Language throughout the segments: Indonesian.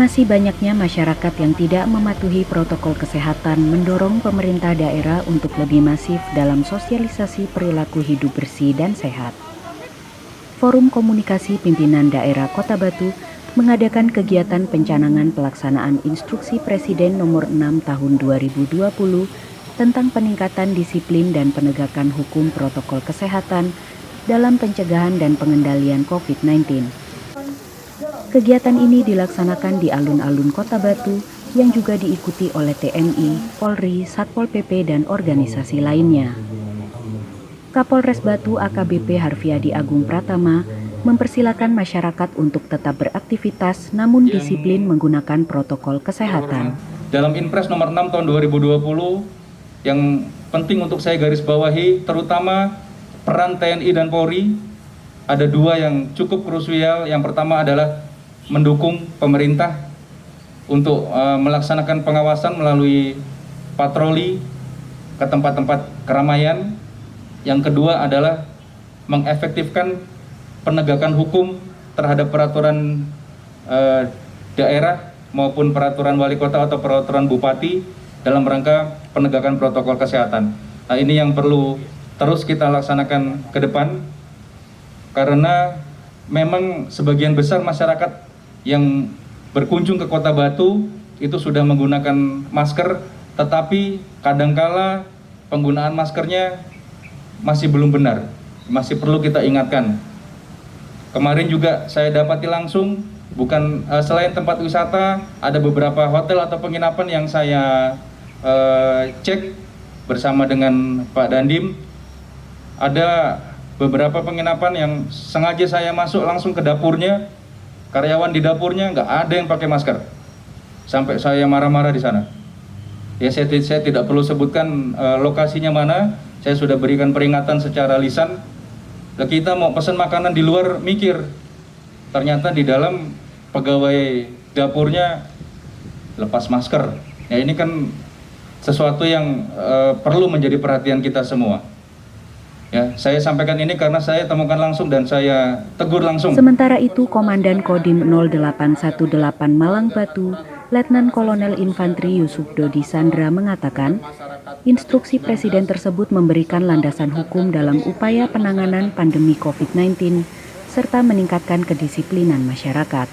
Masih banyaknya masyarakat yang tidak mematuhi protokol kesehatan mendorong pemerintah daerah untuk lebih masif dalam sosialisasi perilaku hidup bersih dan sehat. Forum Komunikasi Pimpinan Daerah Kota Batu mengadakan kegiatan pencanangan pelaksanaan Instruksi Presiden Nomor 6 Tahun 2020 tentang peningkatan disiplin dan penegakan hukum protokol kesehatan dalam pencegahan dan pengendalian COVID-19. Kegiatan ini dilaksanakan di alun-alun Kota Batu yang juga diikuti oleh TNI, Polri, Satpol PP, dan organisasi lainnya. Kapolres Batu AKBP Harfiadi Agung Pratama mempersilakan masyarakat untuk tetap beraktivitas namun disiplin menggunakan protokol kesehatan. Dalam Inpres nomor 6 tahun 2020 yang penting untuk saya garis bawahi terutama peran TNI dan Polri ada dua yang cukup krusial. Yang pertama adalah mendukung pemerintah untuk melaksanakan pengawasan melalui patroli ke tempat-tempat keramaian. Yang kedua adalah mengefektifkan penegakan hukum terhadap peraturan daerah maupun peraturan wali kota atau peraturan bupati dalam rangka penegakan protokol kesehatan. Nah, ini yang perlu terus kita laksanakan ke depan karena memang sebagian besar masyarakat yang berkunjung ke Kota Batu itu sudah menggunakan masker, tetapi kadangkala penggunaan maskernya masih belum benar, masih perlu kita ingatkan. Kemarin juga saya dapati langsung, bukan selain tempat wisata, ada beberapa hotel atau penginapan yang saya cek bersama dengan Pak Dandim. Ada beberapa penginapan yang sengaja saya masuk langsung ke dapurnya, karyawan di dapurnya nggak ada yang pakai masker, sampai saya marah-marah di sana. Ya saya tidak perlu sebutkan lokasinya mana, saya sudah berikan peringatan secara lisan. Kita mau pesan makanan di luar mikir, ternyata di dalam pegawai dapurnya lepas masker. Ya ini kan sesuatu yang perlu menjadi perhatian kita semua. Ya, saya sampaikan ini karena saya temukan langsung dan saya tegur langsung. Sementara itu, Komandan Kodim 0818 Malang Batu, Letnan Kolonel Infantri Yusuf Dodi Sandra mengatakan, instruksi Presiden tersebut memberikan landasan hukum dalam upaya penanganan pandemi COVID-19 serta meningkatkan kedisiplinan masyarakat.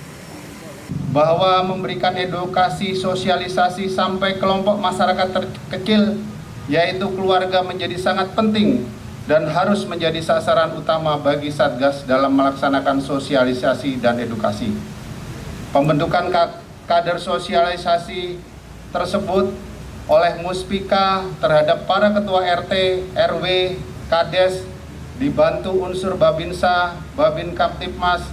Bahwa memberikan edukasi sosialisasi sampai kelompok masyarakat terkecil, yaitu keluarga menjadi sangat penting dan harus menjadi sasaran utama bagi Satgas dalam melaksanakan sosialisasi dan edukasi. Pembentukan kader sosialisasi tersebut oleh Muspika terhadap para ketua RT, RW, Kades, dibantu unsur Babinsa, Babin Kaptipmas,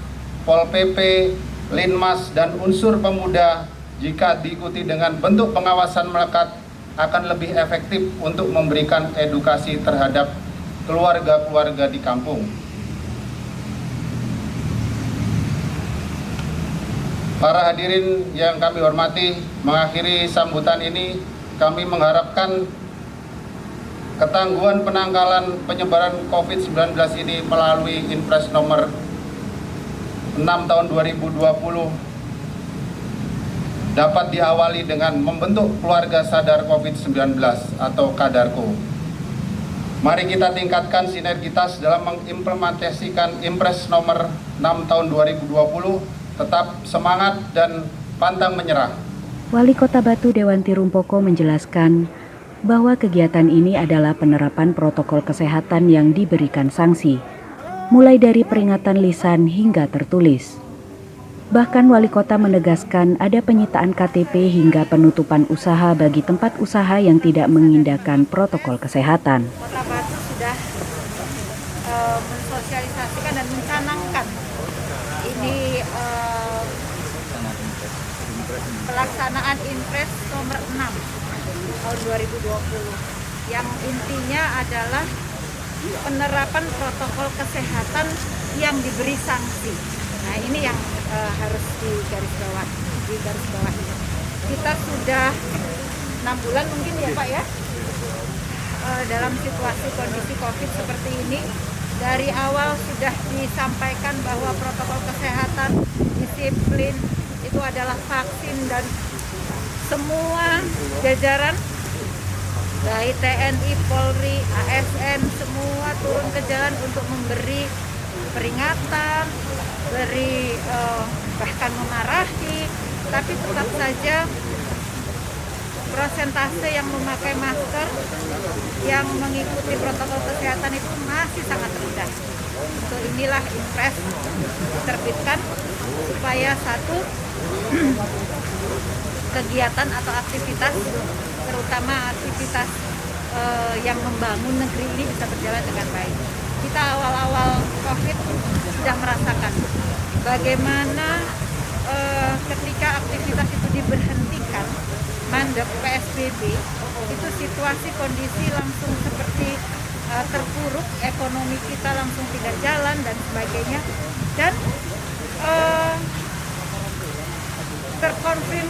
Pol PP, Linmas, dan unsur pemuda jika diikuti dengan bentuk pengawasan melekat akan lebih efektif untuk memberikan edukasi terhadap keluarga-keluarga di kampung. Para hadirin yang kami hormati, mengakhiri sambutan ini, kami mengharapkan ketangguhan penanggalan penyebaran COVID-19 ini melalui Inpres nomor 6 tahun 2020 dapat diawali dengan membentuk keluarga sadar COVID-19 atau Kadarko. Mari kita tingkatkan sinergitas dalam mengimplementasikan Inpres nomor 6 tahun 2020, tetap semangat dan pantang menyerah. Wali Kota Batu Dewanti Rumpoko menjelaskan bahwa kegiatan ini adalah penerapan protokol kesehatan yang diberikan sanksi, mulai dari peringatan lisan hingga tertulis. Bahkan Wali Kota menegaskan ada penyitaan KTP hingga penutupan usaha bagi tempat usaha yang tidak mengindahkan protokol kesehatan. Kota Batu sudah mensosialisasikan dan mencanangkan ini pelaksanaan Inpres nomor 6 tahun 2020 yang intinya adalah penerapan protokol kesehatan yang diberi sanksi. Nah ini yang harus digarisbawahi. Kita sudah 6 bulan mungkin ya Pak ya, dalam situasi kondisi COVID seperti ini. Dari awal sudah disampaikan bahwa protokol kesehatan, disiplin, itu adalah vaksin, dan semua jajaran dari TNI, Polri, ASN semua turun ke jalan untuk memberi peringatan, bahkan memarahi, tapi tetap saja persentase yang memakai masker, yang mengikuti protokol kesehatan itu masih sangat rendah. Untuk inilah Impres diterbitkan supaya satu kegiatan atau aktivitas, terutama aktivitas yang membangun negeri ini bisa berjalan dengan baik. Kita awal-awal COVID sudah merasakan bagaimana ketika aktivitas itu diberhentikan, mandek PSBB, itu situasi kondisi langsung seperti terpuruk, ekonomi kita langsung tidak jalan dan sebagainya, dan terkonfirm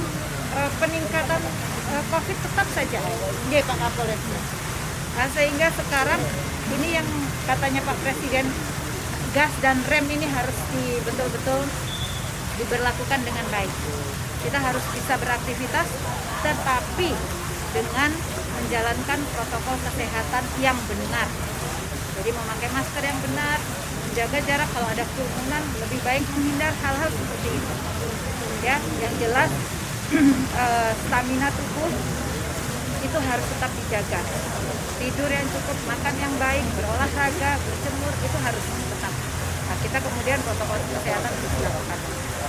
peningkatan COVID tetap saja. Nggih, Pak Kapolres. Nah, sehingga sekarang ini yang katanya Pak Presiden, gas dan rem ini harus betul-betul diberlakukan dengan baik. Kita harus bisa beraktivitas, tetapi dengan menjalankan protokol kesehatan yang benar. Jadi memakai masker yang benar, menjaga jarak, kalau ada kerumunan lebih baik menghindar hal-hal seperti itu. Ya, yang jelas stamina tubuh itu harus tetap dijaga. Tidur yang cukup, makan yang baik, berolahraga, berjemur itu harus tetap. Nah, kita kemudian protokol kesehatan harus dilakukan.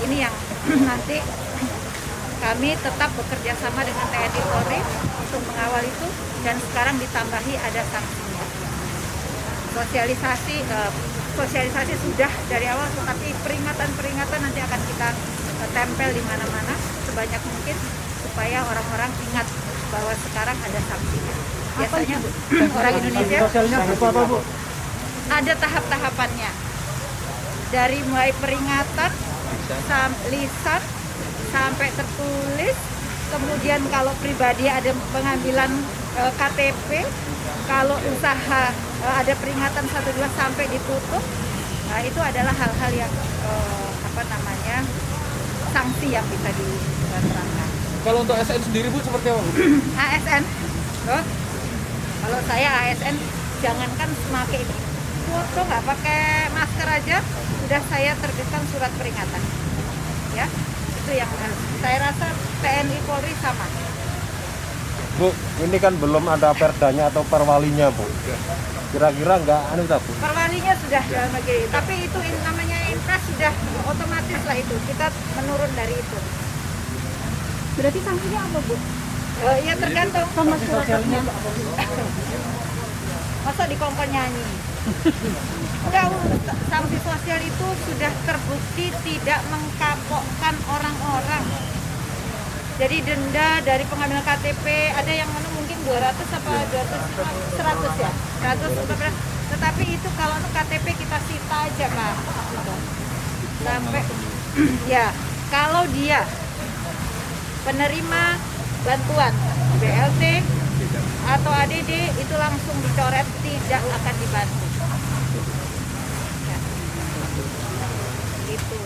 Ini yang nanti kami tetap bekerja sama dengan TNI Polri untuk mengawal itu, dan sekarang ditambahi ada sanksinya. Sosialisasi sudah dari awal, tetapi peringatan nanti akan kita tempel di mana-mana sebanyak mungkin supaya orang-orang ingat bahwa sekarang ada sanksinya. Biasanya orang Indonesia ada tahap-tahapannya, dari mulai peringatan, lisan, sampai tertulis, kemudian kalau pribadi ada pengambilan KTP, kalau usaha ada peringatan 1-2 sampai ditutup. Nah, itu adalah hal-hal yang sanksi yang bisa diterapkan. Kalau untuk ASN sendiri Bu seperti apa? ASN, kalau saya ASN jangankan semakin foto nggak pakai masker aja sudah saya terbitkan surat peringatan. Ya, itu yang saya rasa TNI Polri sama. Bu, ini kan belum ada perdanya atau perwalinya Bu. Kira-kira nggak Bu? Perwalinya sudah dalam negeri, tapi itu namanya Impres sudah otomatis lah itu, kita menurun dari itu. Berarti sanksinya apa Bu? Ya tergantung Sama suratnya. masa dikongkon nyanyi. Enggak, sanksi sosial itu sudah terbukti tidak mengkapokkan orang-orang. Jadi denda dari pengambilan KTP ada yang mungkin 200 apa 100 ya, 100. Tetapi itu kalau untuk KTP kita sita aja Pak. Sampai ya, kalau dia penerima bantuan BLT atau ADD itu langsung dicoret, tidak akan dibantu. Ya. Itu.